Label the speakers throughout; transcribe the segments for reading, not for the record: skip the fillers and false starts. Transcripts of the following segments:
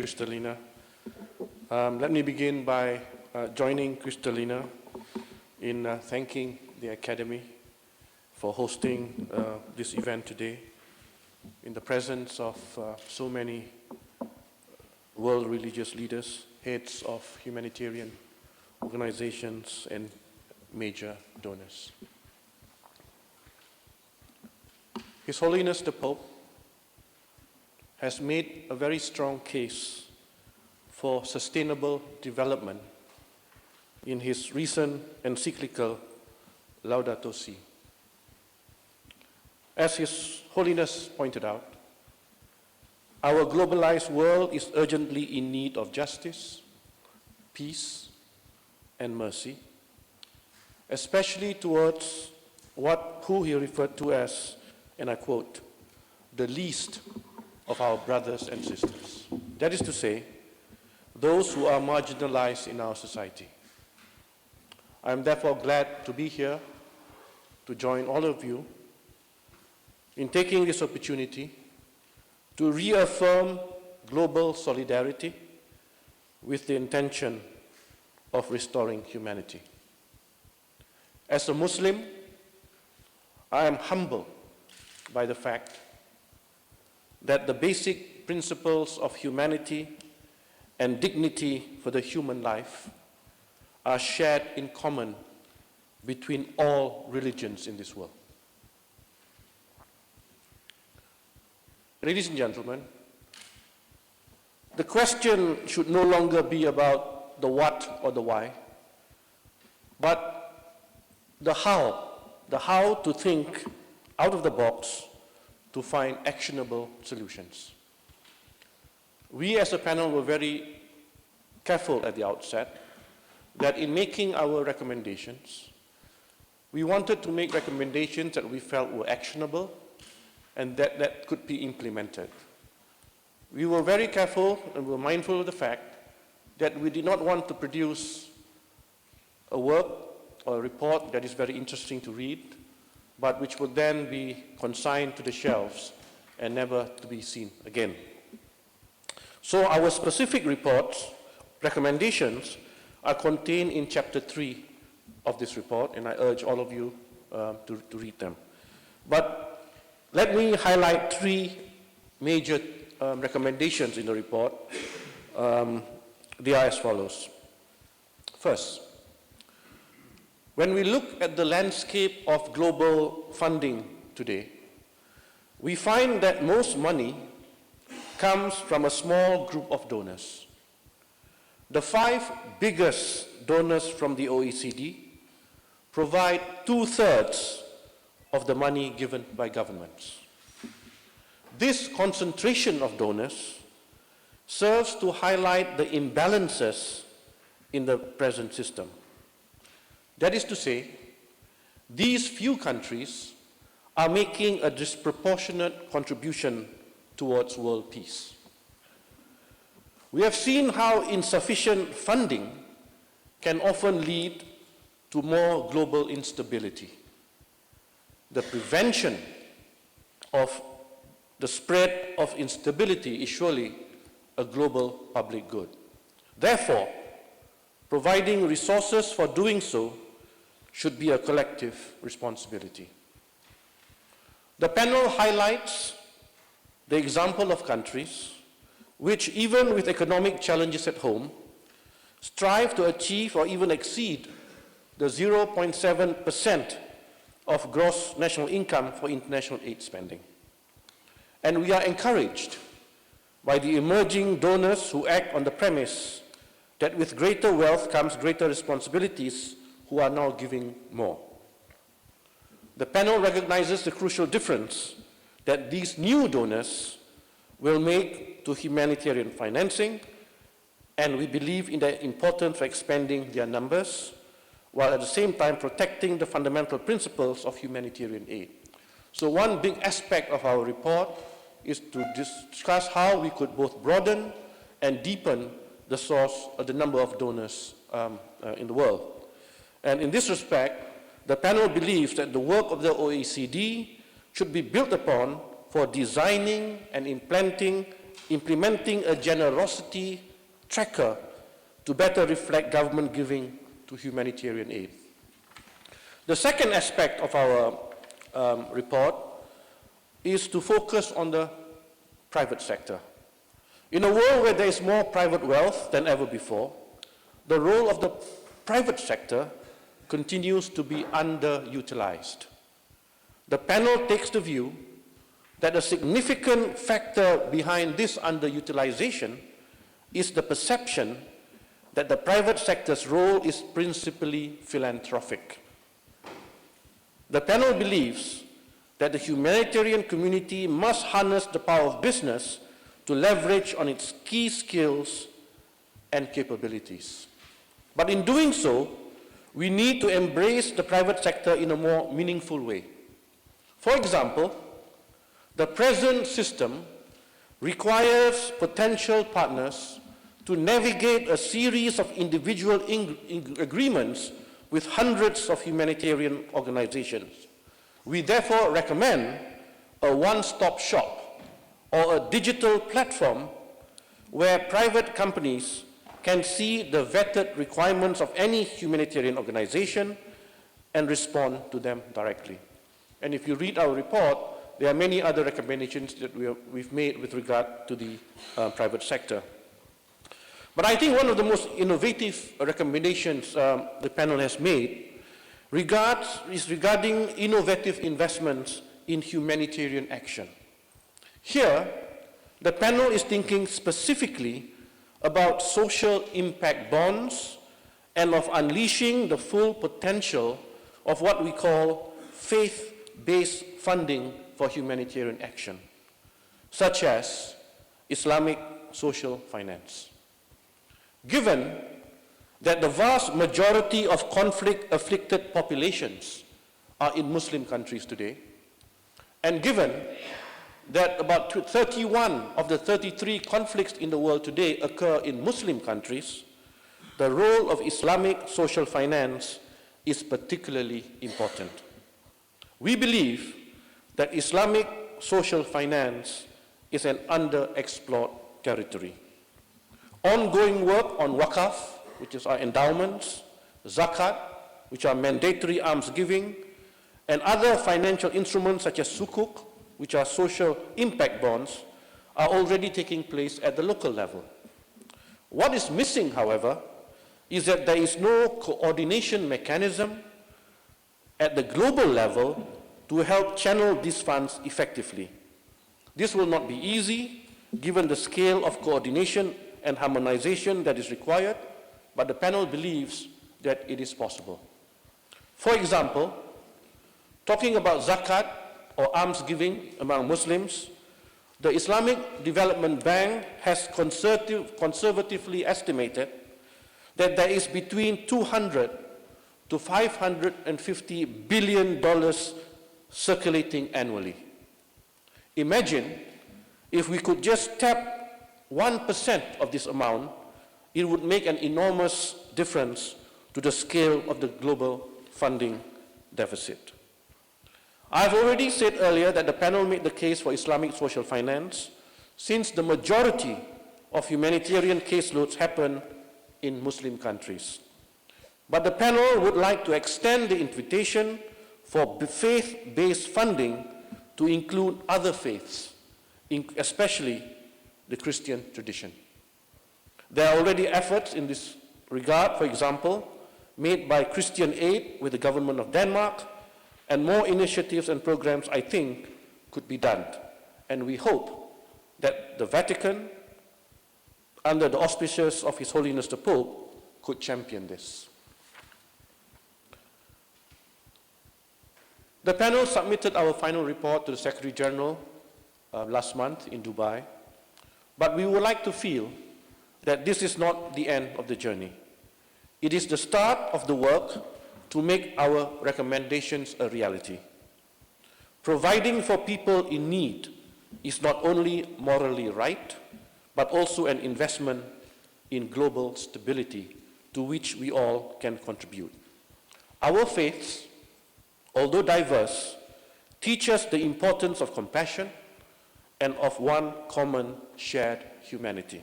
Speaker 1: Kristalina. Let me begin by joining Kristalina in thanking the Academy for hosting this event today in the presence of so many world religious leaders, heads of humanitarian organizations, and major donors. His Holiness the Pope has made a very strong case for sustainable development in his recent encyclical Laudato Si. As His Holiness pointed out, our globalized world is urgently in need of justice, peace, and mercy, especially towards who he referred to as, and I quote, the least of our brothers and sisters. That is to say, those who are marginalized in our society. I am therefore glad to be here to join all of you in taking this opportunity to reaffirm global solidarity with the intention of restoring humanity. As a Muslim, I am humbled by the fact that the basic principles of humanity and dignity for the human life are shared in common between all religions in this world. Ladies and gentlemen, the question should no longer be about the what or the why, but the how to think out of the box to find actionable solutions. We as a panel were very careful at the outset that in making our recommendations, we wanted to make recommendations that we felt were actionable and that could be implemented. We were very careful and were mindful of the fact that we did not want to produce a work or a report that is very interesting to read, but which would then be consigned to the shelves and never to be seen again. So our specific reports, recommendations, are contained in Chapter 3 of this report, and I urge all of you to read them. But let me highlight three major recommendations in the report. They are as follows. First, when we look at the landscape of global funding today, we find that most money comes from a small group of donors. The 5 biggest donors from the OECD provide 2/3 of the money given by governments. This concentration of donors serves to highlight the imbalances in the present system. That is to say, these few countries are making a disproportionate contribution towards world peace. We have seen how insufficient funding can often lead to more global instability. The prevention of the spread of instability is surely a global public good. Therefore, providing resources for doing so should be a collective responsibility. The panel highlights the example of countries which, even with economic challenges at home, strive to achieve or even exceed the 0.7% of gross national income for international aid spending. And we are encouraged by the emerging donors who act on the premise that with greater wealth comes greater responsibilities, who are now giving more. The panel recognizes the crucial difference that these new donors will make to humanitarian financing, and we believe in the importance of expanding their numbers, while at the same time protecting the fundamental principles of humanitarian aid. So one big aspect of our report is to discuss how we could both broaden and deepen the source of the number of donors in the world. And in this respect, the panel believes that the work of the OECD should be built upon for designing and implementing implementing a generosity tracker to better reflect government giving to humanitarian aid. The second aspect of our report is to focus on the private sector. In a world where there is more private wealth than ever before, the role of the private sector continues to be underutilized. The panel takes the view that a significant factor behind this underutilization is the perception that the private sector's role is principally philanthropic. The panel believes that the humanitarian community must harness the power of business to leverage on its key skills and capabilities. But in doing so, we need to embrace the private sector in a more meaningful way. For example, the present system requires potential partners to navigate a series of individual agreements with hundreds of humanitarian organizations. We therefore recommend a one-stop shop or a digital platform where private companies can see the vetted requirements of any humanitarian organization and respond to them directly. And if you read our report, there are many other recommendations that we've made with regard to the private sector. But I think one of the most innovative recommendations the panel has made is regarding innovative investments in humanitarian action. Here, the panel is thinking specifically about social impact bonds and of unleashing the full potential of what we call faith-based funding for humanitarian action, such as Islamic social finance. Given that the vast majority of conflict-afflicted populations are in Muslim countries today, and given that about 31 of the 33 conflicts in the world today occur in Muslim countries, the role of Islamic social finance is particularly important. We believe that Islamic social finance is an underexplored territory. Ongoing work on waqaf, which is our endowments, zakat, which are mandatory alms giving, and other financial instruments such as sukuk, which are social impact bonds, are already taking place at the local level. What is missing, however, is that there is no coordination mechanism at the global level to help channel these funds effectively. This will not be easy, given the scale of coordination and harmonization that is required, but the panel believes that it is possible. For example, talking about zakat or alms giving among Muslims, the Islamic Development Bank has conservatively estimated that there is between $200 to $550 billion circulating annually. Imagine if we could just tap 1% of this amount, it would make an enormous difference to the scale of the global funding deficit. I've already said earlier that the panel made the case for Islamic social finance since the majority of humanitarian caseloads happen in Muslim countries. But the panel would like to extend the invitation for faith-based funding to include other faiths, especially the Christian tradition. There are already efforts in this regard, for example, made by Christian Aid with the government of Denmark, and more initiatives and programs, I think, could be done. And we hope that the Vatican, under the auspices of His Holiness the Pope, could champion this. The panel submitted our final report to the Secretary General last month in Dubai, but we would like to feel that this is not the end of the journey. It is the start of the work to make our recommendations a reality. Providing for people in need is not only morally right, but also an investment in global stability to which we all can contribute. Our faiths, although diverse, teach us the importance of compassion and of one common shared humanity.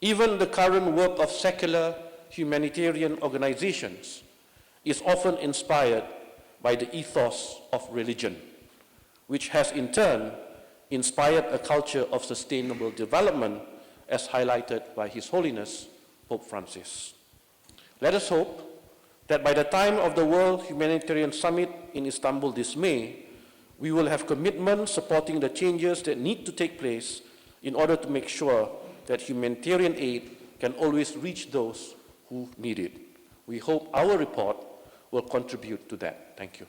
Speaker 1: Even the current work of secular humanitarian organizations is often inspired by the ethos of religion, which has in turn inspired a culture of sustainable development as highlighted by His Holiness Pope Francis. Let us hope that by the time of the World Humanitarian Summit in Istanbul this May, we will have commitment supporting the changes that need to take place in order to make sure that humanitarian aid can always reach those who need it. We hope our report will contribute to that. Thank you.